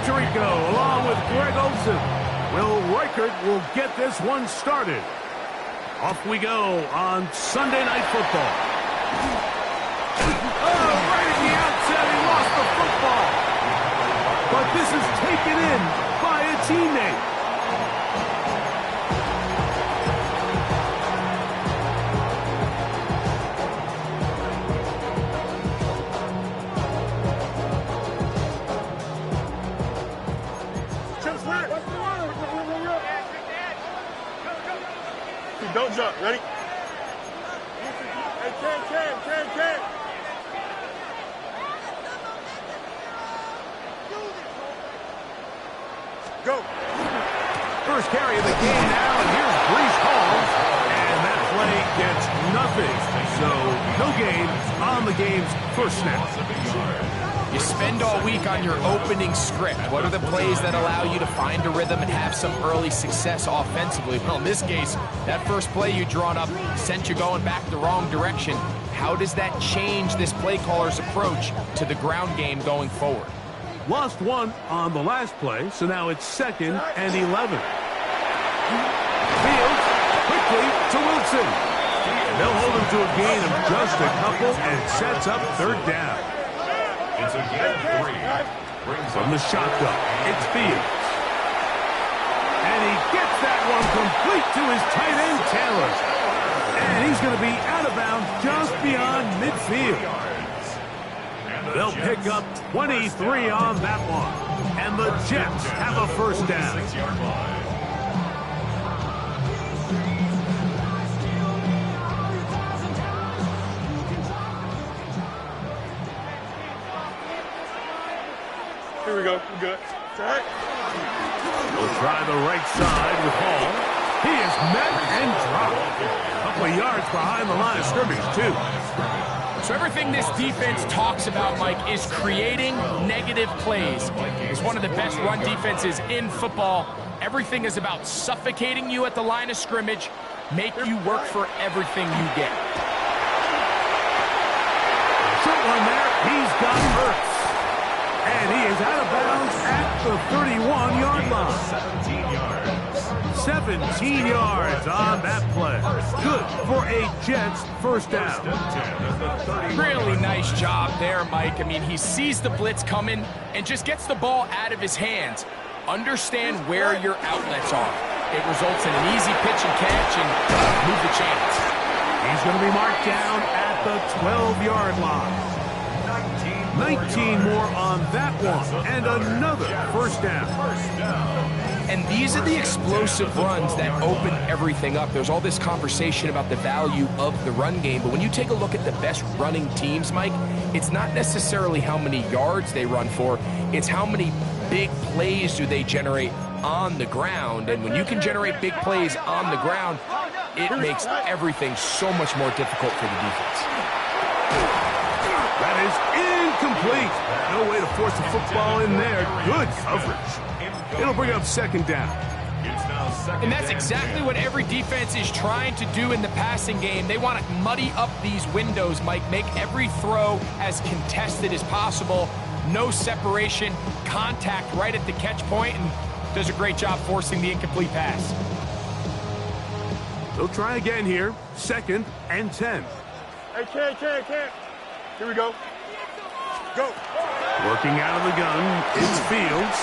Tirico along with Greg Olson. Will Reichert will get this one started. Off we go on Sunday Night Football. Oh, right at the outset, he lost the football. But this is taken in by a teammate. Don't jump. Ready? Hey, Ken. Go. First carry of the game now, and here's Brees Hall. And that play gets nothing. So, no gain on the game's first snap. You spend all week on your opening script. What are the plays that allow you to find a rhythm and have some early success offensively? Well, in this case, that first play you drawn up sent you going back the wrong direction. How does that change this play caller's approach to the ground game going forward? Lost one on the last play, so now it's 2nd and 11. Fields quickly to Wilson. They'll hold him to a gain of just a couple and sets up 3rd down. It's a game 3. From the shotgun, it's Fields. And he gets that one complete to his tight end, Taylor. And he's going to be out of bounds just beyond midfield. They'll pick up 23 on that one. And the Jets have a 1st down. Here we go. We're good. All right. We'll try the right side with Hall. He is met and dropped. A couple of yards behind the line of scrimmage, too. So everything this defense talks about, Mike, is creating negative plays. It's one of the best run defenses in football. Everything is about suffocating you at the line of scrimmage, make you work for everything you get. Short one there. He's got Hurts. And he is out of bounds at the 31-yard line. 17 yards on that play. Good for a Jets 1st down. Really nice job there, Mike. I mean, he sees the blitz coming and just gets the ball out of his hands. Understand where your outlets are. It results in an easy pitch and catch and move the chains. He's going to be marked down at the 12-yard line. 19 more on that one, and another 1st down. And these are the explosive runs that open everything up. There's all this conversation about the value of the run game, but when you take a look at the best running teams, Mike, it's not necessarily how many yards they run for, it's how many big plays do they generate on the ground. And when you can generate big plays on the ground, it makes everything so much more difficult for the defense. That is incomplete. No way to force the football in there. Good coverage. It'll bring up 2nd down. And that's exactly what every defense is trying to do in the passing game. They want to muddy up these windows, Mike, make every throw as contested as possible. No separation, contact right at the catch point, and does a great job forcing the incomplete pass. They'll try again here. 2nd and 10. Hey, Ken. Here we go. Go. Working out of the gun, it's Fields.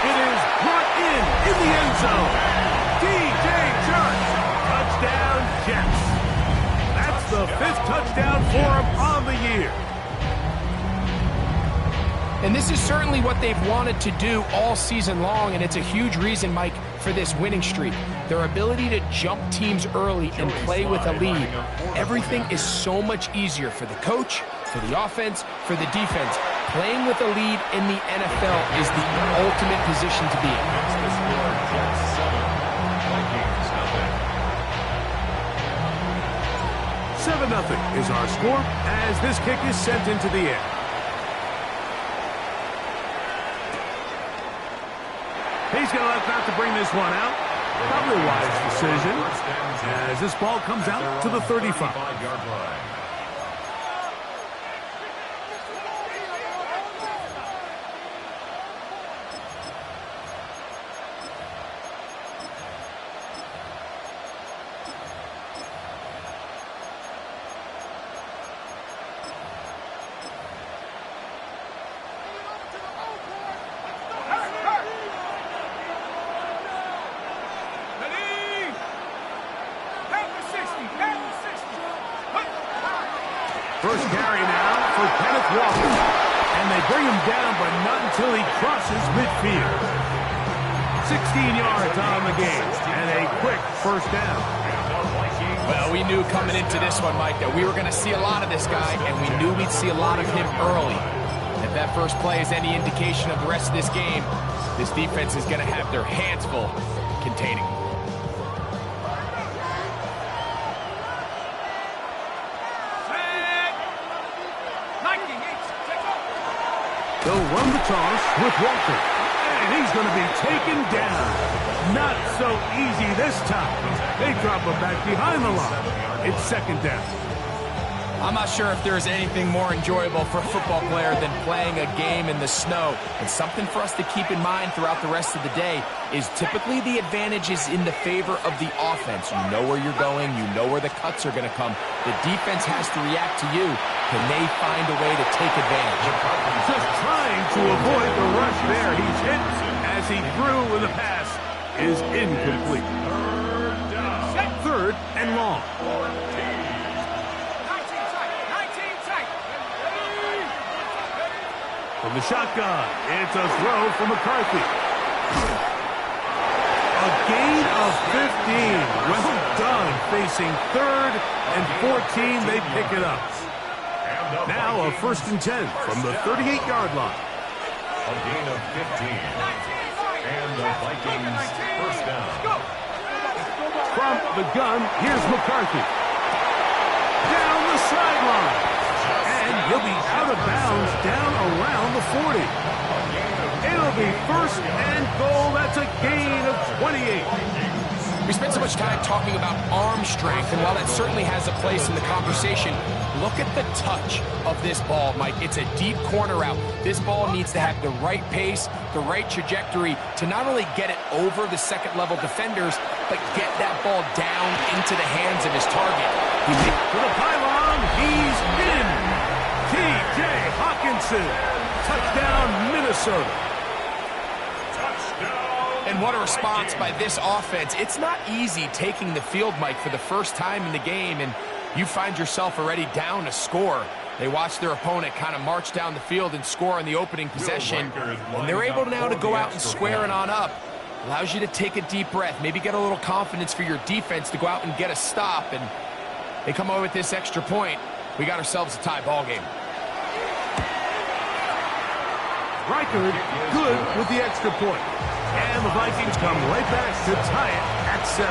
It is brought in the end zone. DJ Chark. Touchdown, Jets. That's the 5th touchdown for him on the year. And this is certainly what they've wanted to do all season long, and it's a huge reason, Mike, for this winning streak. Their ability to jump teams early and play with a lead. Everything is so much easier for the coach, for the offense, for the defense. Playing with a lead in the NFL is the ultimate position to be in. 7-0 is our score as this kick is sent into the air. He's going to elect not to bring this one out. Probably a wise decision as this ball comes out to the 35-yard line. First carry now for Kenneth Walker. And they bring him down, but not until he crosses midfield. 16 yards on the game, and a quick first down. Well, we knew coming into this one, Mike, that we were going to see a lot of this guy, and we knew we'd see a lot of him early. If that first play is any indication of the rest of this game, this defense is going to have their hands full containing him. They'll run the toss with Walker. And he's going to be taken down. Not so easy this time. They drop him back behind the line. It's second down. I'm not sure if there's anything more enjoyable for a football player than playing a game in the snow. And something for us to keep in mind throughout the rest of the day is typically the advantage is in the favor of the offense. You know where you're going. You know where the cuts are going to come. The defense has to react to you. Can they find a way to take advantage? Just trying to avoid the rush there. He's hit as he threw with the pass is incomplete. Third and long. From the shotgun, it's a throw for McCarthy. A gain of 15. Well done. Facing third and 14, they pick it up. Now a first and 10 from the 38-yard line. A gain of 15. And the Vikings first down. From the gun, here's McCarthy. Down the sideline. And he'll be out of bounds down around the 40. It'll be first and goal. That's a gain of 28. We spent so much time talking about arm strength, and while that certainly has a place in the conversation, look at the touch of this ball, Mike. It's a deep corner route. This ball needs to have the right pace, the right trajectory to not only get it over the second-level defenders, but get that ball down into the hands of his target. To the pylon, he's in. T.J. Hawkinson, touchdown Minnesota. And what a response by this offense. It's not easy taking the field, Mike, for the first time in the game, and you find yourself already down a score. They watch their opponent kind of march down the field and score on the opening possession, and they're able now to go out and square it on up. Allows you to take a deep breath, maybe get a little confidence for your defense to go out and get a stop, and they come away with this extra point. We got ourselves a tie ball game. Reichard good with the extra point. And the Vikings come right back to tie it at 7.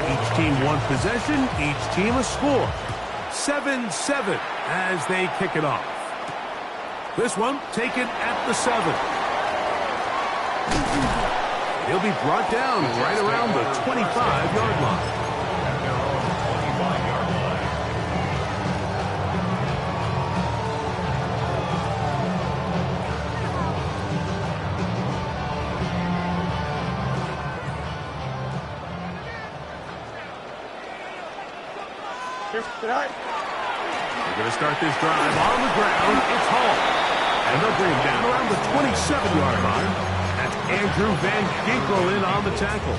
Each team one possession, each team a score. 7-7 as they kick it off. This one taken at the 7. He'll be brought down right around the 25-yard line. They're going to start this drive on the ground. It's Hall. And they'll bring him down around the 27-yard line. That's Andrew Van Ginkel in on the tackle.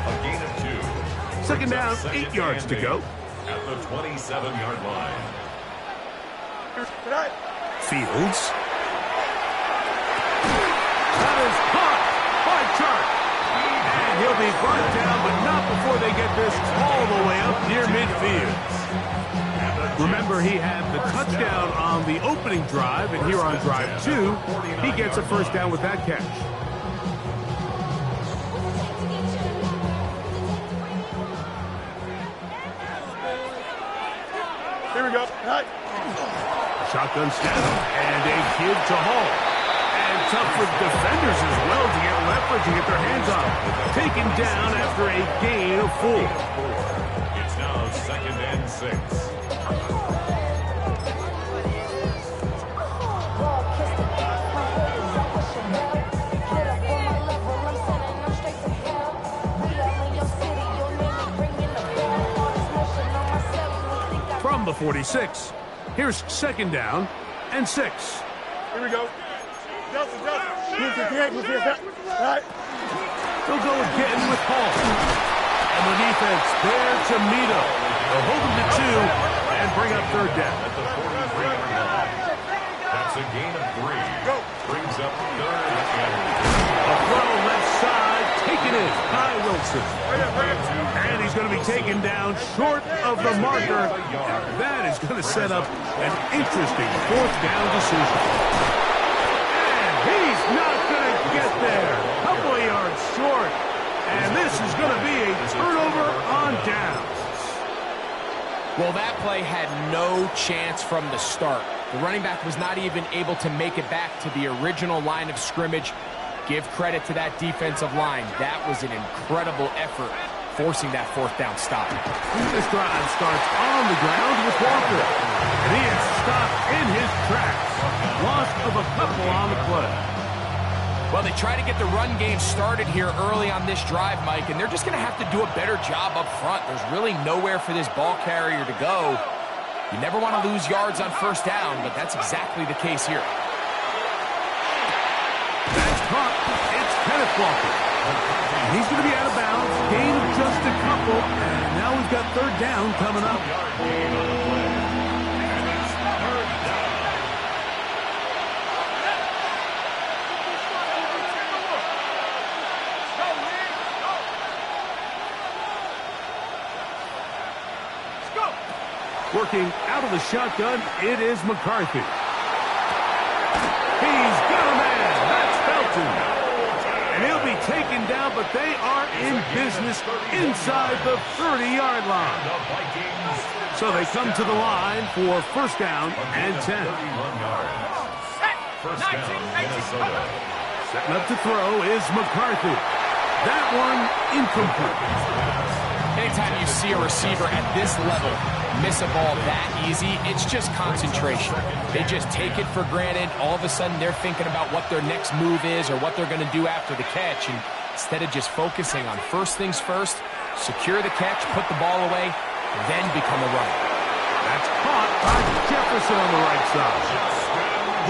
A gain of 2. Second down, 8 yards to go. At the 27-yard line. Fields. That is caught by Chark. And he'll be brought down, but not before they get this all the way up near midfield. Remember, he had the touchdown on the opening drive, and here on drive 2, he gets a first down with that catch. Here we go. Shotgun snap, and a kid to Hall. And tough for defenders as well to get leverage and get their hands on him. Taken down after a gain of 4. It's now second and 6. From the 46, here's second down and 6. Here we go. They'll go again with Hall. And the defense there to Mito. They'll hold him to 2 and bring up third down. At the 43-yard line. That's a gain of 3. Brings up third and 3. A throw left side, taken in by Wilson. And he's going to be taken down short of the marker. That is going to set up an interesting fourth down decision. And he's not going to get there. Couple of yards short. And this is going to be a turnover on downs. Well, that play had no chance from the start. The running back was not even able to make it back to the original line of scrimmage. Give credit to that defensive line. That was an incredible effort, forcing that fourth down stop. This drive starts on the ground with Walker. And he is stopped in his tracks. Loss of a couple on the play. Well, they try to get the run game started here early on this drive, Mike, and they're just going to have to do a better job up front. There's really nowhere for this ball carrier to go. You never want to lose yards on first down, but that's exactly the case here. That's caught. It's Kenneth Walker. And he's going to be out of bounds. Gain of just a couple. And now we've got third down coming up. Working out of the shotgun, it is McCarthy. He's got a man. That's Felton. And he'll be taken down, but they are in business inside the 30-yard line. So they come to the line for first down and 10. First down, Minnesota. Setting up to throw is McCarthy. That one incomplete. Anytime you see a receiver at this level miss a ball that easy, it's just concentration. They just take it for granted. All of a sudden, they're thinking about what their next move is or what they're going to do after the catch. And instead of just focusing on first things first, secure the catch, put the ball away, then become a runner. That's caught by Jefferson on the right side.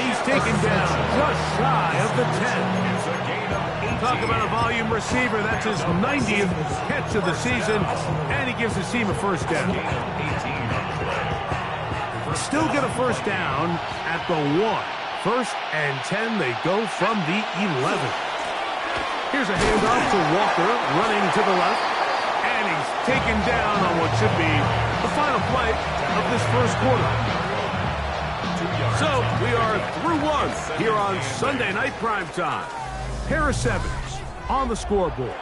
He's taken down just shy of the 10. Talk about a volume receiver. That's his 90th catch of the season, and he gives his team a first down. Still get a first down at the 1. First and 10, they go from the 11. Here's a handoff to Walker, running to the left, and he's taken down on what should be the final play of this first quarter. So we are through 1 here on Sunday Night Primetime. Pair of 7s on the scoreboard.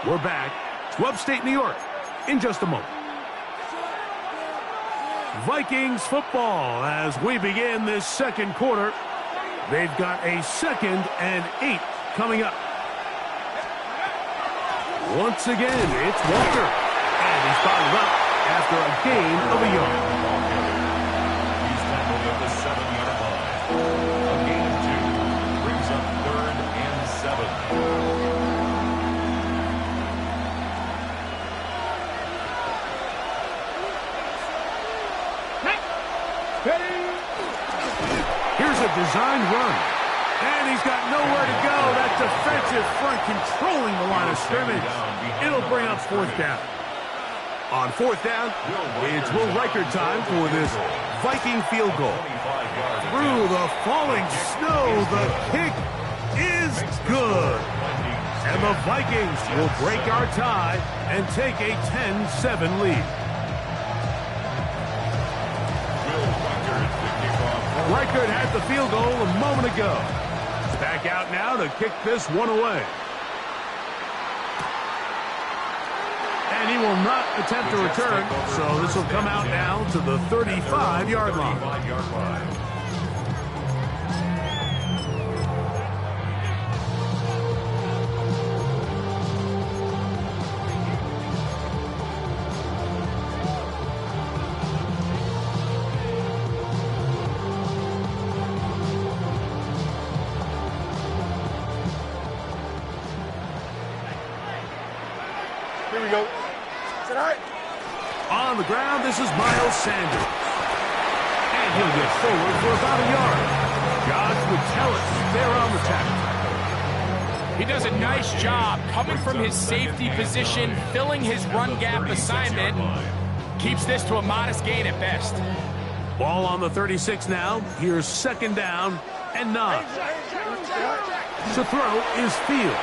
We're back to upstate New York in just a moment. Vikings football as we begin this second quarter. They've got a 2nd and 8 coming up. Once again, it's Walker. And he's bottled up after a gain of a yard. He's tackled at the 7-yard line. A gain of 2 brings up 3rd and 7. Here's a design run. And he's got nowhere to go. That defensive front controlling the line of scrimmage. It'll bring up 4th down. On 4th down, it's Will Reichert time for this Viking field goal. Through the falling snow, the kick is good. And the Vikings will break our tie and take a 10-7 lead. Reichert had the field goal a moment ago. He's back out now to kick this one away. And he will not attempt to return, so this will come out now to the 35-yard line. Here we go. Is it all right? On the ground, this is Miles Sanders. And he'll get forward for about a yard. Josh would tell us they're on the tackle. He does a nice job coming from his safety position, filling his run gap assignment. Keeps this to a modest gain at best. Ball on the 36 now. Here's 2nd down and 9. To throw is Fields.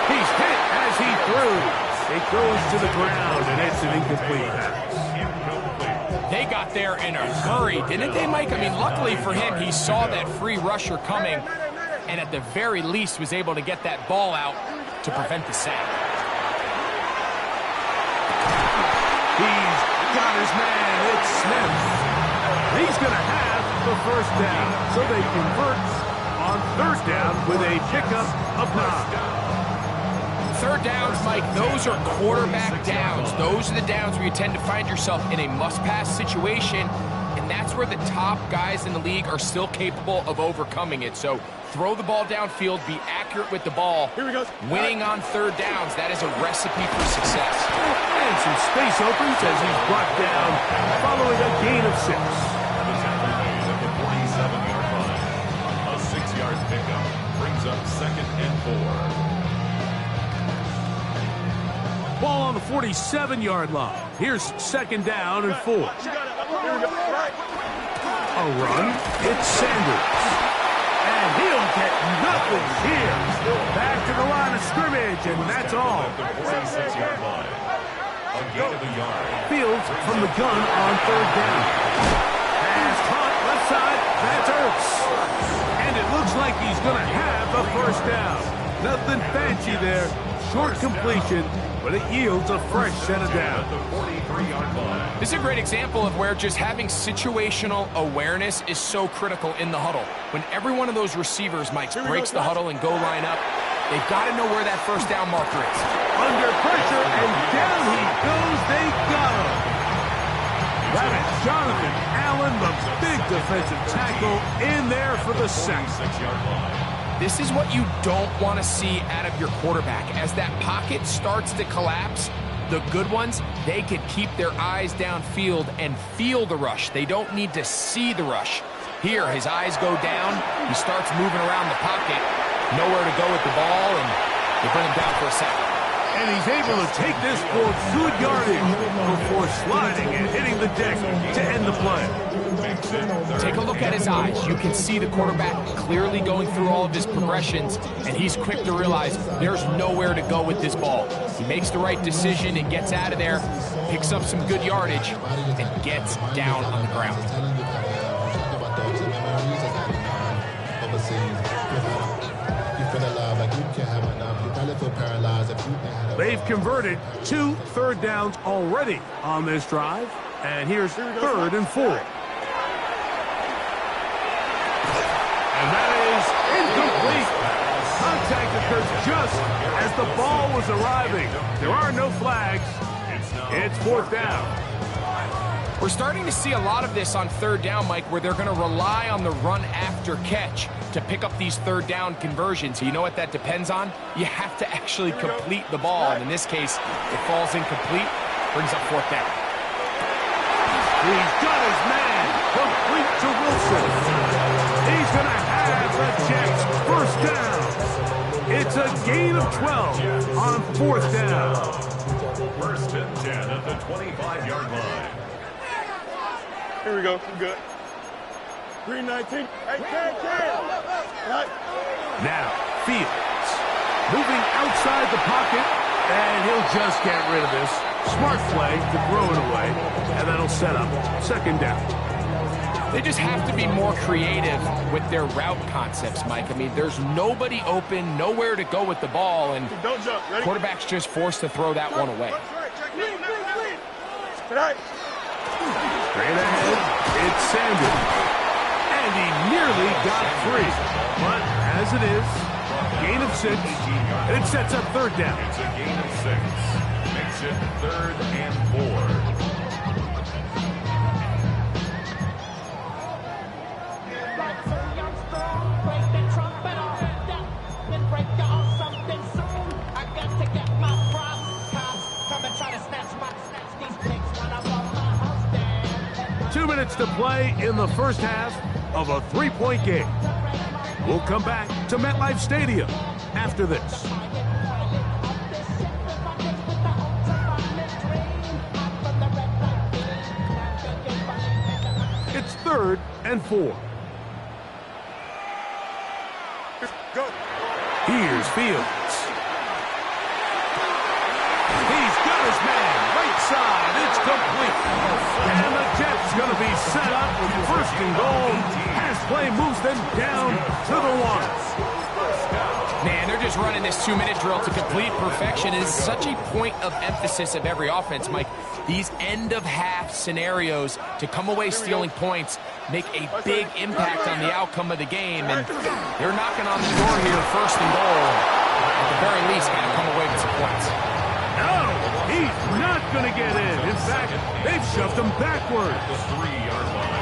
He's hit as he throws. It goes to the ground, and it's an incomplete pass. They got there in a hurry, didn't they, Mike? I mean, luckily for him, he saw that free rusher coming, and at the very least was able to get that ball out to prevent the sack. He's got his man. It's Smith. He's going to have the 1st down. So they convert on 3rd down with a pickup of 9. 3rd downs, Mike, those are quarterback downs. Those are the downs where you tend to find yourself in a must-pass situation, and that's where the top guys in the league are still capable of overcoming it. So throw the ball downfield, be accurate with the ball. Here we go. Winning on 3rd downs, that is a recipe for success. And some space opens as he's brought down following a gain of 6. The tackle made at the 47-yard line. A 6-yard pickup brings up 2nd and 4. Ball on the 47-yard line. Here's 2nd down and 4. A run. It's Sanders. And he'll get nothing here. Back to the line of scrimmage, and that's all. At the 46-yard line. A gain of a yard. Fields from the gun on 3rd down. Pass caught left side. That's Ertz. And it looks like he's going to have the 1st down. Nothing fancy there. Short completion, but it yields a fresh set of downs. This is a great example of where just having situational awareness is so critical in the huddle. When every one of those receivers, Mike, breaks the huddle and go line up, they've got to know where that 1st down marker is. Under pressure, and down he goes. They got him. That is Jonathan Allen, the big defensive tackle, in there for the sack. 6-yard line. This is what you don't want to see out of your quarterback. As that pocket starts to collapse, the good ones, they can keep their eyes downfield and feel the rush. They don't need to see the rush. Here, his eyes go down. He starts moving around the pocket. Nowhere to go with the ball, and they bring him down for a sack. And he's able to take this for good yardage before sliding and hitting the deck to end the play. Take a look at his eyes. You can see the quarterback clearly going through all of his progressions, and he's quick to realize there's nowhere to go with this ball. He makes the right decision and gets out of there, picks up some good yardage, and gets down on the ground. They've converted 2 3rd downs already on this drive, and here's 3rd and 4. And that is incomplete. Contact occurs just as the ball was arriving. There are no flags. It's 4th down. We're starting to see a lot of this on 3rd down, Mike, where they're going to rely on the run after catch to pick up these 3rd down conversions. You know what that depends on? You have to actually complete the ball, and in this case, it falls incomplete, brings up 4th down. He's got his man complete to Wilson. He's going to have the Jets 1st down. It's a gain of 12 on 4th down. 1st and 10 at the 25-yard line. Here we go. I'm good. 319. Hey, right. Now, Fields moving outside the pocket, and he'll just get rid of this. Smart play to throw it away, and that'll set up 2nd down. They just have to be more creative with their route concepts, Mike. I mean, there's nobody open, nowhere to go with the ball, and Don't jump. Ready? quarterback's just forced to throw that one away. Right. Straight ahead, it's Sanders. And he nearly got 3. But as it is, gain of 6, and it sets up 3rd down. It's a gain of 6. Makes it 3rd and 4. Minutes to play in the 1st half, of a three-point game. We'll come back to MetLife Stadium after this. It's 3rd and 4. Go. Here's Fields. He's got his man. Right side. It's complete. And the Jets going to be set up with 1st and goal. Pass play moves them down to the 1. Man, they're just running this 2-minute drill to complete perfection. It is such a point of emphasis of every offense, Mike. These end-of-half scenarios to come away stealing points make a big impact on the outcome of the game. And they're knocking on the door here, 1st and goal. At the very least, got to come away with some points. No, he's not going to get in. In fact, they've shoved him backwards. The 3-yard line.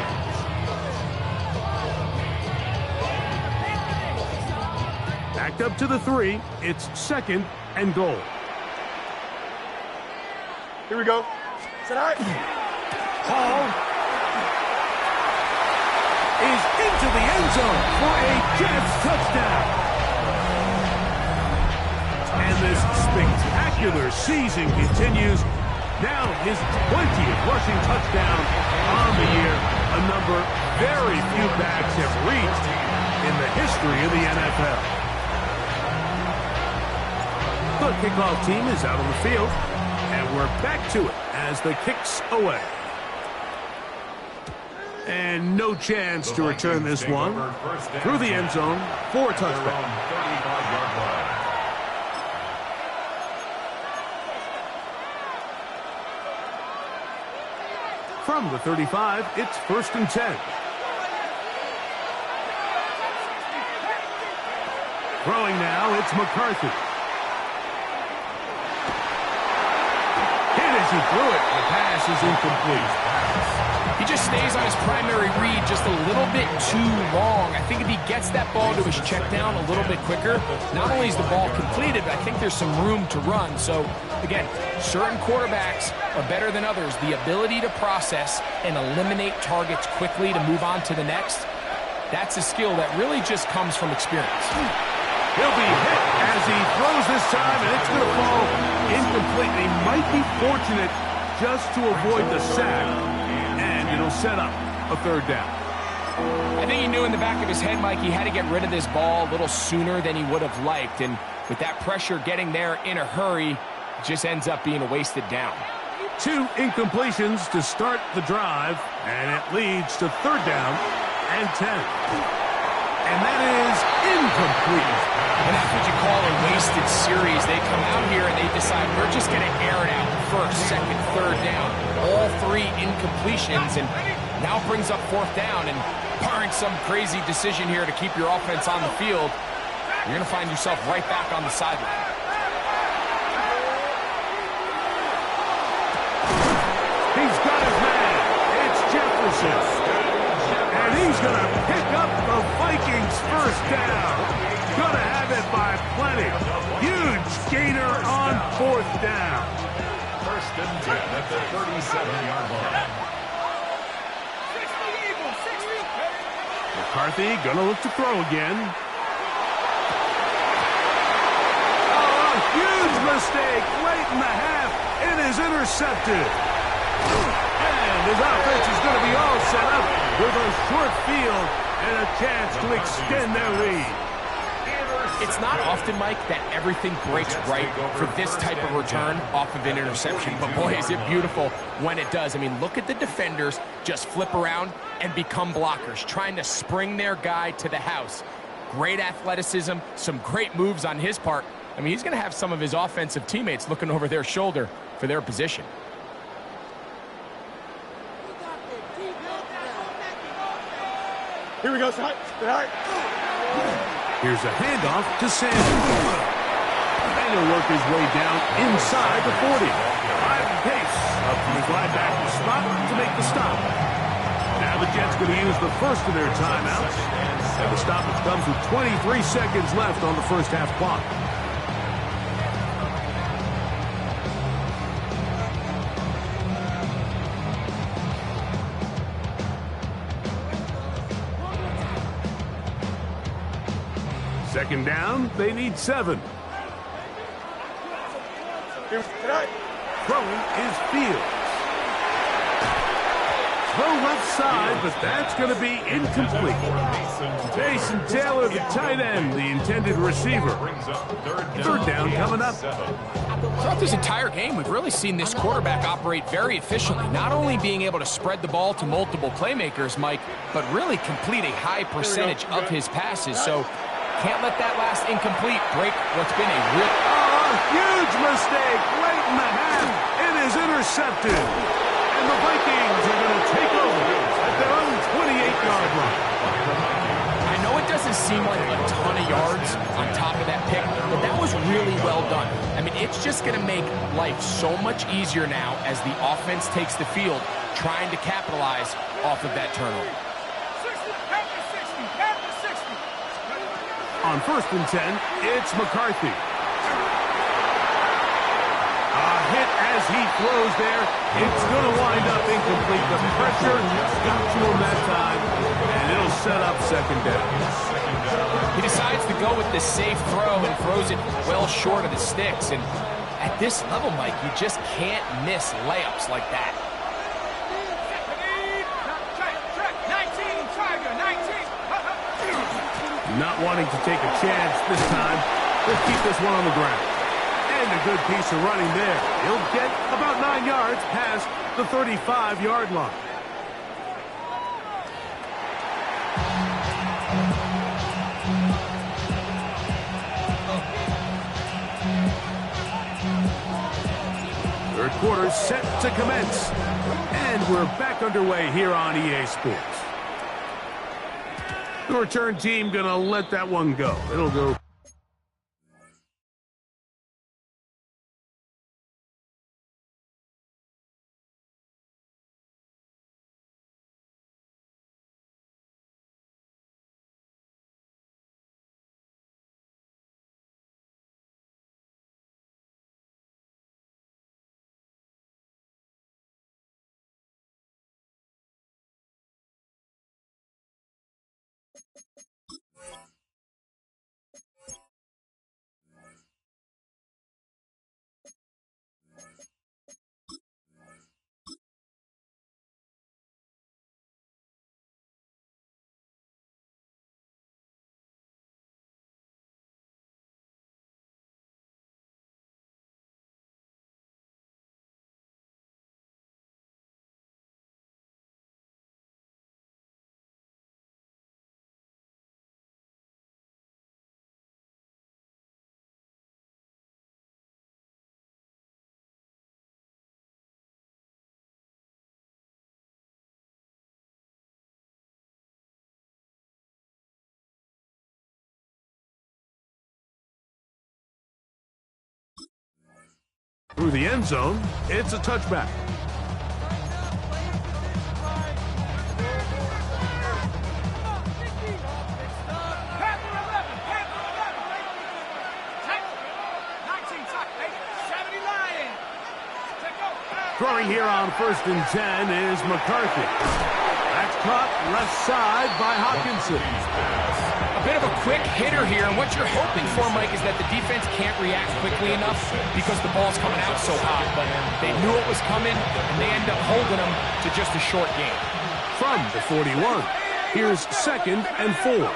Backed up to the 3. It's 2nd and goal. Here we go. Set high. Hall is into the end zone for a Jets touchdown. And this spectacular season continues. Now his 20th rushing touchdown on the year, a number very few backs have reached in the history of the NFL. The kickoff team is out on the field, and we're back to it as the kick's away. And no chance to return this one through the end zone for a touchdown. From the 35, it's 1st and 10. Throwing now, it's McCarthy. Hit as he threw it. The pass is incomplete. He just stays on his primary read just a little bit too long. I think if he gets that ball to his check down a little bit quicker, not only is the ball completed, but I think there's some room to run. So, again, certain quarterbacks are better than others. The ability to process and eliminate targets quickly to move on to the next, that's a skill that really just comes from experience. He'll be hit as he throws this time, and it's going to fall incomplete. He might be fortunate just to avoid the sack, and it'll set up a 3rd down. I think he knew in the back of his head, Mike, he had to get rid of this ball a little sooner than he would have liked, and with that pressure getting there in a hurry, it just ends up being a wasted down. 2 incompletions to start the drive, and it leads to 3rd down and 10. And that is incomplete. And that's what you call a wasted series. They come out here and they decide we're just going to air it out. 1st, 2nd, 3rd down. All 3 incompletions, and now brings up 4th down. And barring some crazy decision here to keep your offense on the field, you're going to find yourself right back on the sideline. He's got his man. It's Jefferson. And he's going to pick up the Vikings' 1st down. Going to have it by plenty. Huge gainer on 4th down. 1st and 10 at the 37-yard line. McCarthy going to look to throw again. Oh, a huge mistake late in the half. It is intercepted. And his offense is going to be all set up with a short field and a chance to extend their lead. It's not often, Mike, that everything breaks right for this type of return off of an interception. But boy, is it beautiful when it does. I mean, look at the defenders just flip around and become blockers, trying to spring their guy to the house. Great athleticism, some great moves on his part. I mean, he's going to have some of his offensive teammates looking over their shoulder for their position. Here we go, Sai. Here's a handoff to Sanders. And he'll work his way down inside the 40. High pace up from his linebacker spot to make the stop. Now the Jets going to use the first of their timeouts. And the stoppage comes with 23 seconds left on the 1st half clock. Second down, they need 7. Throwing is Fields. Throw left side, but that's going to be incomplete. Jason Taylor, the tight end, the intended receiver. Third down coming up. Throughout this entire game, we've really seen this quarterback operate very efficiently, not only being able to spread the ball to multiple playmakers, Mike, but really complete a high percentage of his passes. So can't let that last incomplete break what's been a real... Huge mistake late in the half. It is intercepted. And the Vikings are going to take over at their own 28-yard line. I know it doesn't seem like a ton of yards on top of that pick, but that was really well done. I mean, it's just going to make life so much easier now as the offense takes the field, trying to capitalize off of that turnover. On 1st and 10, it's McCarthy. Hit as he throws there. It's going to wind up incomplete. The pressure got to him that time, and it'll set up 2nd down. He decides to go with the safe throw and throws it well short of the sticks. And at this level, Mike, you just can't miss layups like that. 19. Not wanting to take a chance this time. Let's keep this one on the ground. And a good piece of running there. He'll get about 9 yards past the 35-yard line. Third quarter set to commence. And we're back underway here on EA Sports. The return team going to let that one go. It'll go. Through the end zone, it's a touchback. Throwing here on 1st and 10 is McCarthy. That's caught left side by Hawkinson. A bit of a quick hitter here, and what you're hoping for, Mike, is that the defense can't react quickly enough because the ball's coming out so hot, but they knew it was coming, and they end up holding them to just a short game. From the 41, here's 2nd and 4.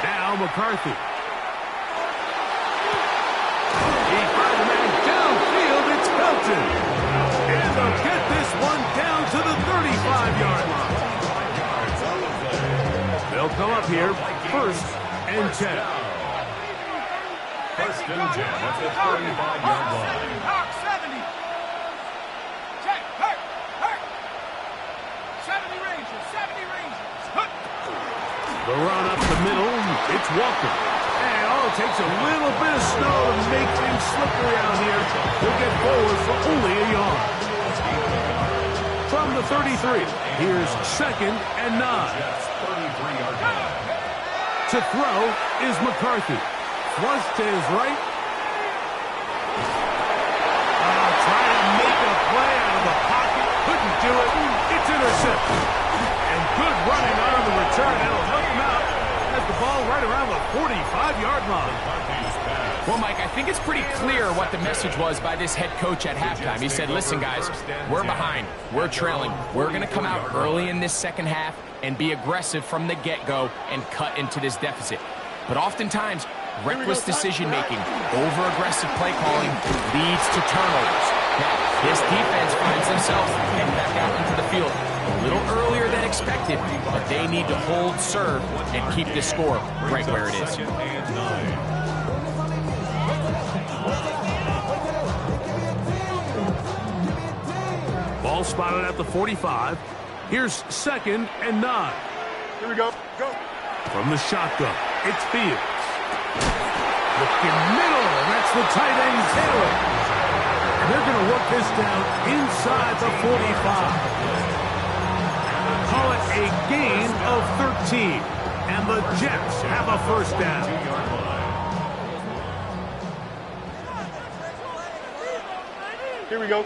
Now McCarthy. He finds the man downfield, it's Felton. And they'll get this one down to the 35-yard line. They'll come up here, 1st and 10. 1st and 10 at the 35-yard line. 70 Rangers. The run up the middle, it's Walker. And all it takes a little bit of snow to make things slippery out here. He'll get forward for only a yard. From the 33, here's 2nd and 9. To throw is McCarthy. Flush to his right. Trying to make a play out of the pocket. Couldn't do it. It's intercepted. And good running on the return. It'll help him out as the ball ball right around the 45-yard line. Well, Mike, I think it's pretty clear what the message was by this head coach at halftime. He said, listen, guys, we're behind. We're trailing. We're going to come out early in this second half and be aggressive from the get-go and cut into this deficit. But oftentimes, reckless decision-making, over-aggressive play calling leads to turnovers. Now, this defense finds themselves heading back out into the field a little earlier than expected, but they need to hold serve and keep this score right where it is. Ball spotted at the 45. Here's 2nd and 9. Here we go. Go. From the shotgun, it's Fields. Looking middle, that's the tight end, Taylor. And they're going to work this down inside the 45. Call it a gain of 13. And the Jets have a first down. Here we go.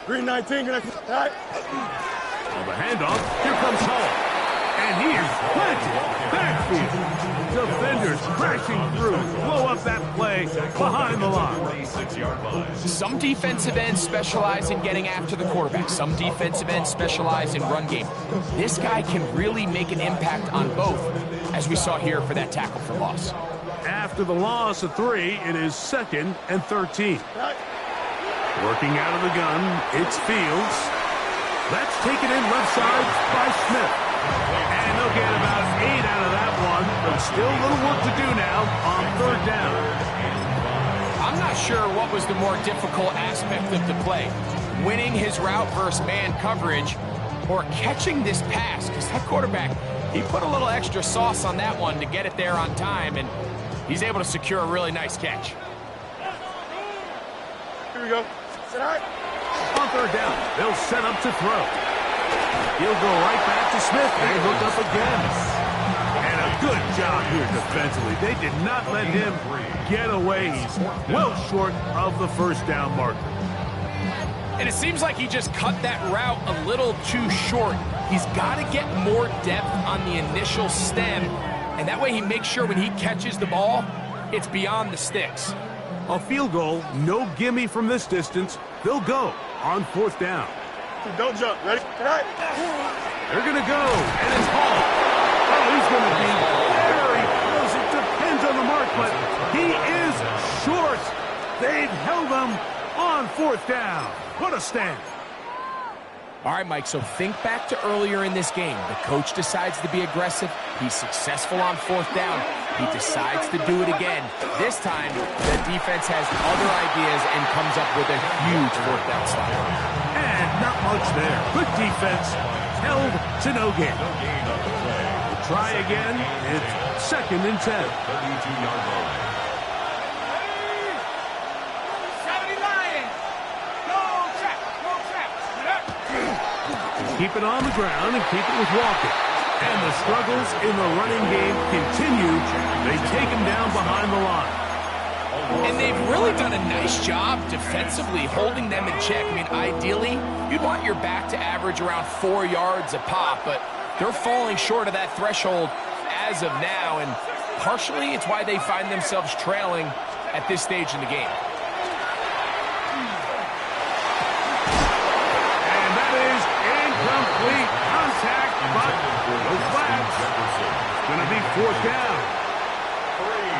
Green 19. All right. On the handoff, here comes Hall. And he is planted backfield. Defenders crashing through, blow up that play behind the line. Some defensive ends specialize in getting after the quarterback. Some defensive ends specialize in run game. This guy can really make an impact on both, as we saw here for that tackle for loss. After the loss of 3, it is 2nd and 13. Working out of the gun, it's Fields. That's taken in left side by Smith. And they'll get about 8 out of that one, but still a little work to do now on 3rd down. I'm not sure what was the more difficult aspect of the play, winning his route versus man coverage or catching this pass, because that quarterback, he put a little extra sauce on that one to get it there on time, and he's able to secure a really nice catch. Here we go. All right. On 3rd down, they'll set up to throw. He'll go right back to Smith. They hook up again. And a good job here defensively. They did not let him get away. He's well short of the first down marker. And it seems like he just cut that route a little too short. He's got to get more depth on the initial stem, and that way he makes sure when he catches the ball, it's beyond the sticks. A field goal, no gimme from this distance. They'll go on 4th down. Don't jump. Ready? All right. They're going to go, and it's Hall. Oh, he's going to be very close. It depends on the mark, but he is short. They've held him on 4th down. What a stand. All right, Mike, so think back to earlier in this game. The coach decides to be aggressive. He's successful on 4th down. He decides to do it again. This time, the defense has other ideas and comes up with a huge 4th down stop. And not much there. Good defense, held to no gain. We'll try again. It's 2nd and 10. 32-yard line. Keep it on the ground and keep it with Walker. And the struggles in the running game continue. They take him down behind the line. And they've really done a nice job defensively holding them in check. I mean, ideally, you'd want your back to average around 4 yards a pop, but they're falling short of that threshold as of now, and partially it's why they find themselves trailing at this stage in the game. And that is incomplete contact, but no flags. It's going to be 4th down.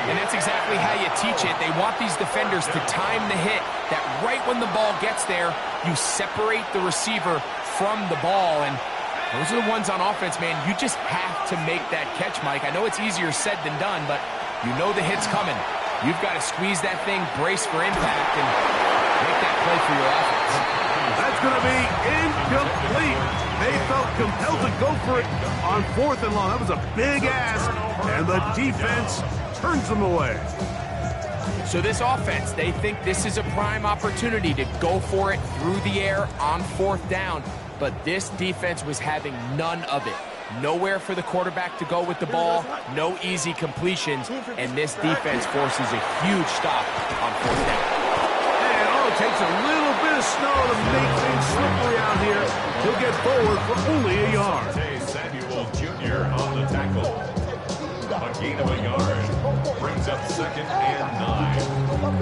And that's exactly how you teach it. They want these defenders to time the hit, that right when the ball gets there, you separate the receiver from the ball. And those are the ones on offense, man. You just have to make that catch, Mike. I know it's easier said than done, but you know the hit's coming. You've got to squeeze that thing, brace for impact, and make that play for your offense. That's going to be incomplete. They felt compelled to go for it on 4th and long. That was a big ask, and the defense turns them away. So this offense, they think this is a prime opportunity to go for it through the air on 4th down. But this defense was having none of it. Nowhere for the quarterback to go with the ball, no easy completions, and this defense forces a huge stop on 4th down. And it takes a little bit of snow to make things slippery out here. He'll get forward for only a yard. Samuel Jr. on the tackle. A gain of a yard. Brings up 2nd and 9.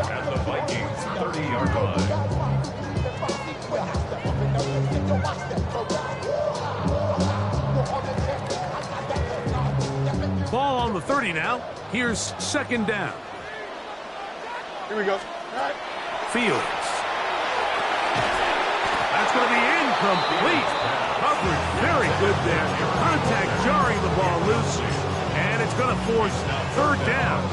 At the Vikings 30-yard line. Ball on the 30 now. Here's 2nd down. Here we go. Fields. That's going to be incomplete. Coverage very good there. Contact jarring the ball loose. And it's going to force 3rd down.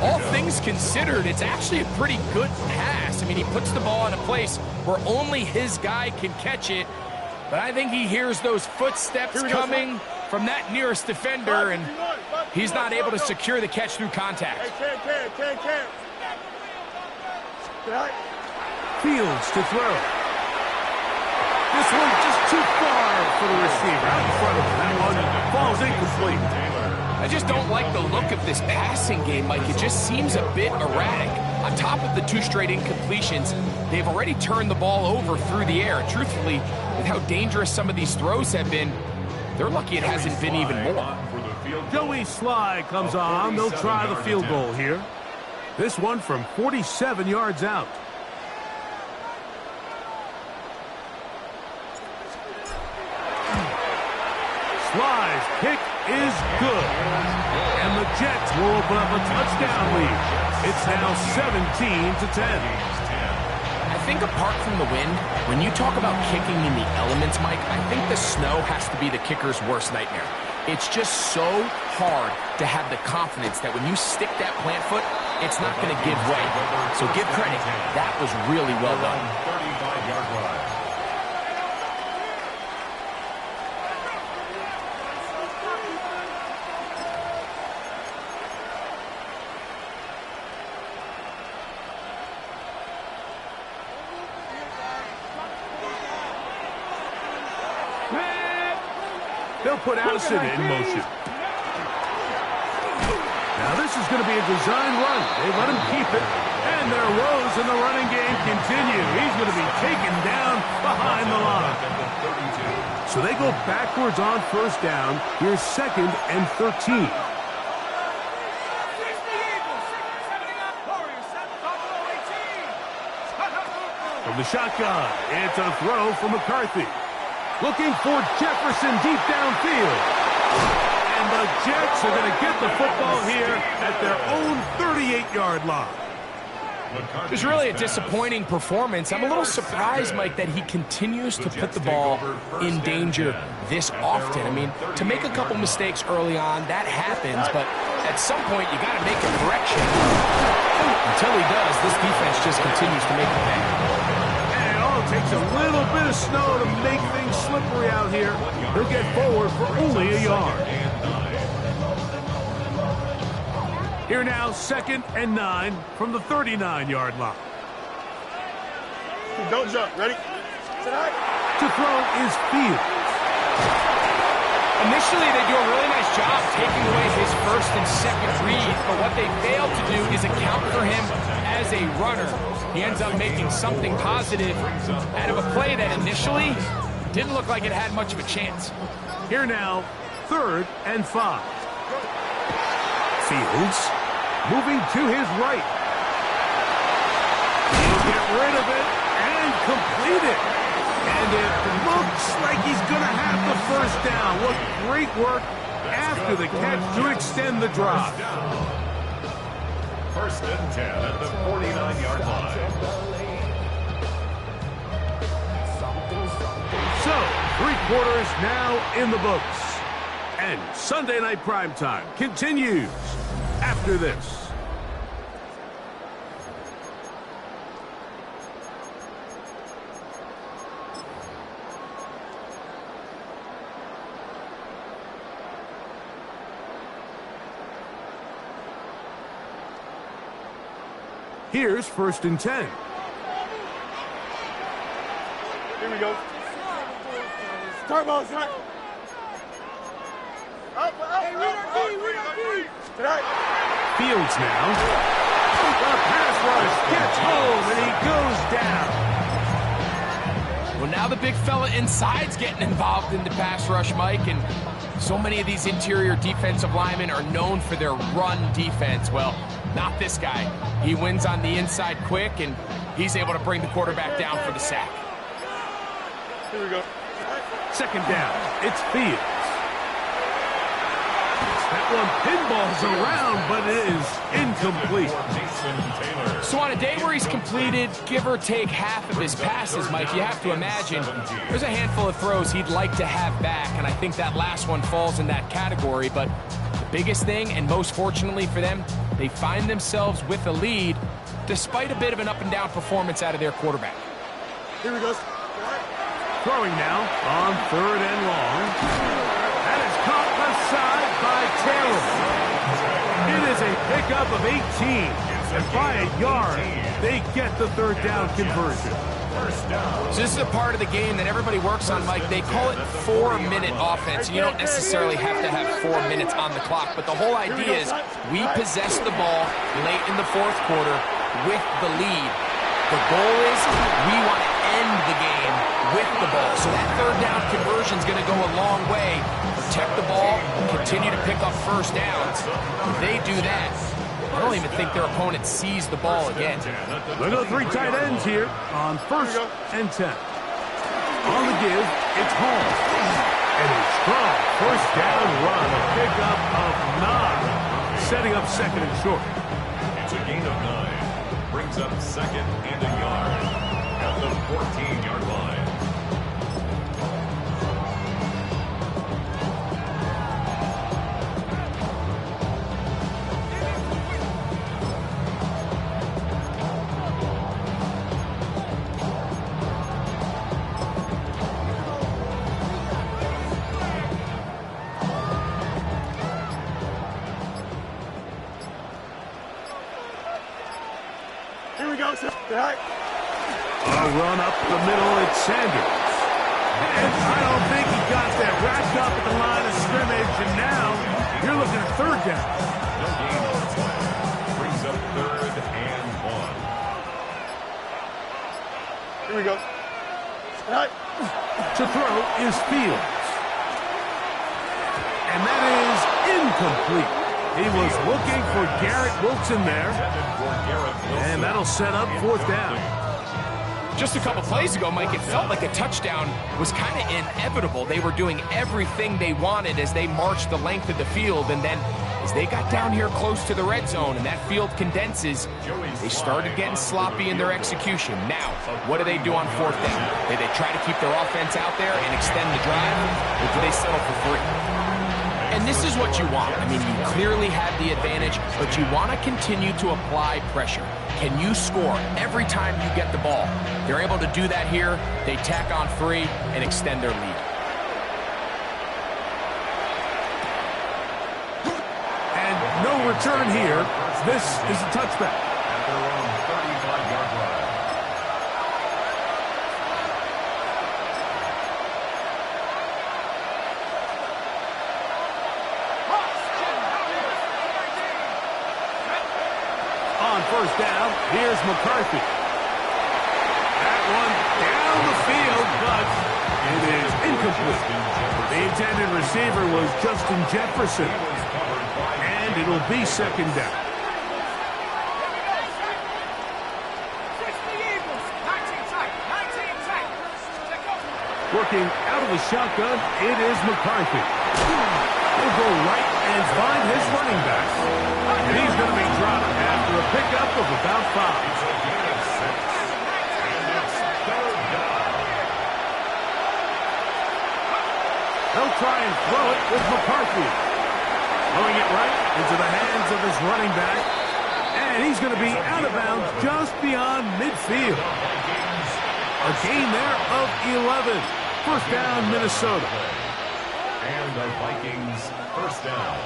All things considered, it's actually a pretty good pass. I mean, he puts the ball in a place where only his guy can catch it. But I think he hears those footsteps coming from that nearest defender, and he's not able to secure the catch through contact. Can. Fields to throw. This one just too far for the receiver. Out in front of him. That one falls incomplete. I just don't like the look of this passing game, Mike. It just seems a bit erratic. On top of the 2 straight incompletions, they've already turned the ball over through the air. And truthfully, with how dangerous some of these throws have been, they're lucky it hasn't been even more. Joey Sly comes on. They'll try the field goal here. This one from 47 yards out. Sly's kick is good. And the Jets will open up a touchdown lead. It's now 17-10. I think apart from the wind, when you talk about kicking in the elements, Mike, I think the snow has to be the kicker's worst nightmare. It's just so hard to have the confidence that when you stick that plant foot, it's not going to give way. So give credit. That was really well done. 35-yard line. They'll put Allison in motion. Now this is going to be a design run. They let him keep it. And their woes in the running game continue. He's going to be taken down behind the line. So they go backwards on 1st down. Here's 2nd and 13. From the shotgun, it's a throw from McCarthy. Looking for Jefferson deep downfield. And the Jets are going to get the football here at their own 38-yard line. It was really a disappointing performance. I'm a little surprised, Mike, that he continues to put the ball in danger this often. I mean, to make a couple mistakes early on, that happens, but at some point you got to make a correction. Until he does, this defense just continues to make it bad. It takes a little bit of snow to make things slippery out here. He'll get forward for only a yard. Here now, 2nd and 9 from the 39-yard line. Don't jump. Ready? To throw is Fields. Initially, they do a really nice job taking away his 1st and 2nd read, but what they fail to do is account for him as a runner. He ends up making something positive out of a play that initially didn't look like it had much of a chance. Here now, 3rd and 5. Fields moving to his right. He'll get rid of it and complete it. And it looks like he's going to have the 1st down. What great work after the catch to extend the drive. 1st and 10 at the 49-yard line. So, 3 quarters now in the books. And Sunday Night Primetime continues after this. Here's 1st and 10. Here we go. Start ball, start. Up. Tonight. Fields now. The pass rush gets home, and he goes down. Well, now the big fella inside's getting involved in the pass rush, Mike, and So many of these interior defensive linemen are known for their run defense. Well, not this guy. He wins on the inside quick, and he's able to bring the quarterback down for the sack. Here we go. Second down, it's Fields. That one pinballs around, but it is incomplete. So on a day where he's completed, give or take half of his passes, Mike, you have to imagine there's a handful of throws he'd like to have back, and I think that last one falls in that category. But the biggest thing, and most fortunately for them, they find themselves with a lead despite a bit of an up-and-down performance out of their quarterback. Here we go. Throwing now on 3rd and long. That is caught aside by Taylor. It is a pickup of 18, and by a yard, they get the 3rd down conversion. So this is a part of the game that everybody works on, Mike. They call it 4-minute offense. You don't necessarily have to have 4 minutes on the clock, but the whole idea is we possess the ball late in the 4th quarter with the lead. The goal is we want to end the game with the ball. So that 3rd down conversion is going to go a long way. Protect the ball, continue to pick up 1st downs. If they do that, I don't even think their opponent sees the ball again. Look at 3 tight ends here on 1st and 10. On the give, it's Hall. And a strong 1st down run, a pickup of 9, setting up 2nd and short. It's a gain of 9. Brings up 2nd and a yard at the 14-yard line. Here we go, sir. Right. A run up the middle, it's Sanders. And I don't think he got that wrapped up at the line of scrimmage, and now you're looking at 3rd down. No gain on the play. Brings up 3rd and 1. Here we go. Right. To throw is Fields. And that is incomplete. He was looking for Garrett Wilson there. And that'll set up 4th down. Just a couple plays ago, Mike, it felt like a touchdown was kind of inevitable. They were doing everything they wanted as they marched the length of the field, and then as they got down here close to the red zone and that field condenses, they started getting sloppy in their execution. Now, what do they do on 4th down? Do they try to keep their offense out there and extend the drive, or do they settle for 3? And this is what you want. I mean, you clearly have the advantage, but you want to continue to apply pressure. Can you score every time you get the ball? They're able to do that here. They tack on 3 and extend their lead. And no return here. This is a touchback. At their own 35-yard line. On 1st down, here's McCarthy. That one down the field, but it is incomplete. The intended receiver was Justin Jefferson. And it'll be 2nd down. Working out of the shotgun, it is McCarthy. He'll go right and find his running back. And he's going to be dropped after a pickup of about 5. They'll try and throw it with McCarthy. Throwing it right into the hands of his running back. And he's going to be out of bounds just beyond midfield. A gain there of 11. 1st down, Minnesota. And the Vikings 1st down.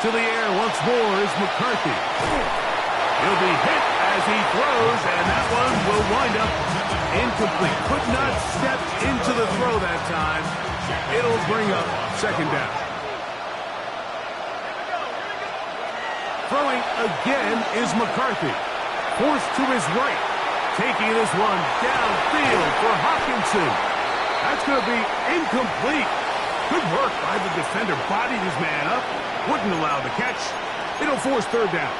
To the air once more is McCarthy. He'll be hit as he throws, and that one will wind up incomplete. Could not step into the throw that time. It'll bring up 2nd down. Throwing again is McCarthy. Forced to his right. Taking this one downfield for Hawkinson. That's going to be incomplete. Good work by the defender. Bodied his man up. Wouldn't allow the catch. It'll force third down.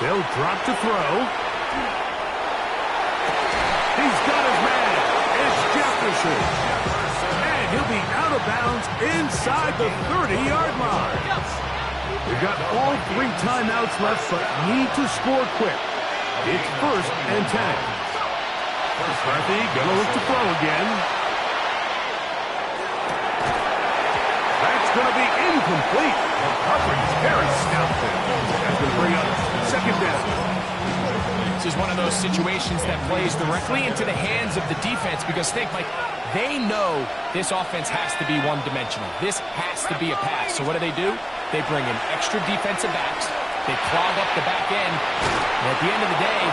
They'll drop to throw. He's got his man. It's Jefferson. And he'll be out of bounds inside the 30-yard line. They've got all 3 timeouts left, but need to score quick. It's 1st and 10. McCarthy gonna look to throw again. That's gonna be incomplete. McCarthy's very stout there. That's gonna bring up 2nd down. This is one of those situations that plays directly into the hands of the defense because think, Mike, they know this offense has to be one-dimensional. This has to be a pass. So what do? They bring in extra defensive backs. They clog up the back end. And at the end of the day,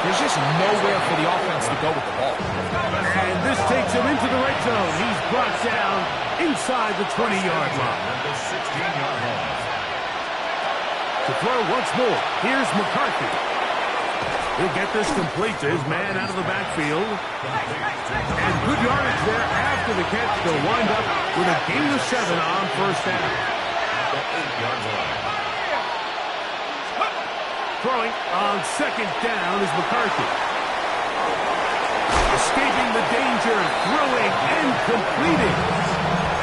there's just nowhere for the offense to go with the ball. And this takes him into the red zone. He's brought down inside the 20-yard line. The 16-yard line. To throw once more, here's McCarthy. He'll get this complete to his man out of the backfield. And good yardage there after the catch. They'll wind up with a gain of 7 on 1st down. The 8-yard line. Throwing on 2nd down is McCarthy. Escaping the danger, throwing and completing.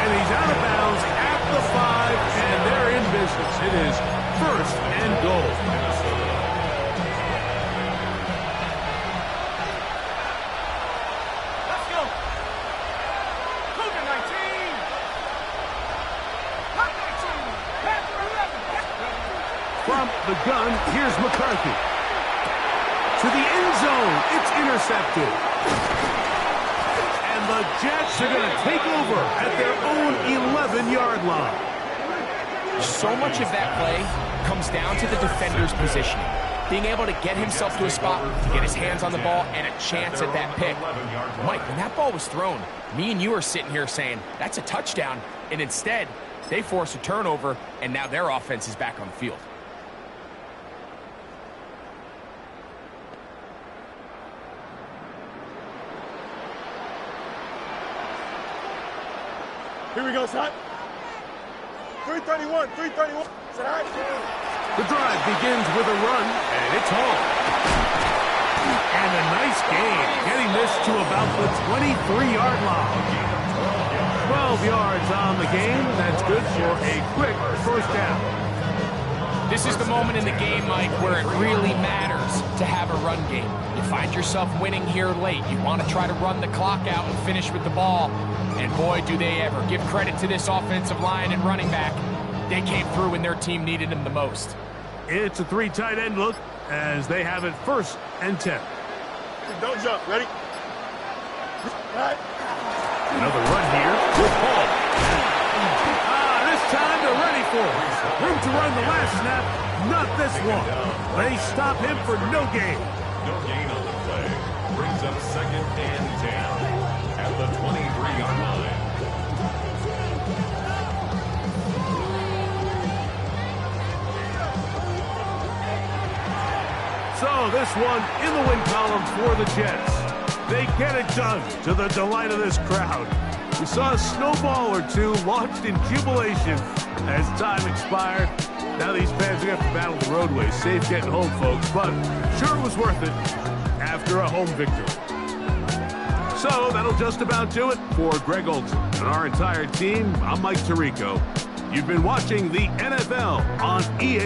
And he's out of bounds at the 5, and they're in business. It is 1st and goal. Let's go. Cougar 19. Hot 19. Panther 11. From the gun, here's McCarthy. To the end zone, it's intercepted. And the Jets are going to take over at their own 11-yard line. So much of that play comes down to the defender's positioning. Being able to get himself to a spot, to get his hands on the ball, and a chance at that pick. Mike, when that ball was thrown, me and you are sitting here saying, that's a touchdown. And instead, they force a turnover, and now their offense is back on the field. Here we go, son. 331, 331. Is that all right? The drive begins with a run, and it's home. And a nice gain, getting this to about the 23-yard line. 12 yards on the game. That's good for a quick 1st down. This is the moment in the game, Mike, where it really matters to have a run game. You find yourself winning here late. You want to try to run the clock out and finish with the ball. And boy, do they ever. Give credit to this offensive line and running back. They came through when their team needed them the most. It's a 3 tight end look as they have it 1st and 10. Don't jump. Ready? All right. Another run here with Paul. This time they're ready for it. Room to run the last snap, not this one. They stop him for no gain. No gain on the play. Brings up 2nd and 10 at the 23-yard line. So this one in the win column for the Jets. They get it done to the delight of this crowd. We saw a snowball or two launched in jubilation as time expired. Now these fans are going to have to battle the roadways. Safe getting home, folks, but sure it was worth it after a home victory. So that'll just about do it for Greg Olson and our entire team. I'm Mike Tirico. You've been watching the NFL on EA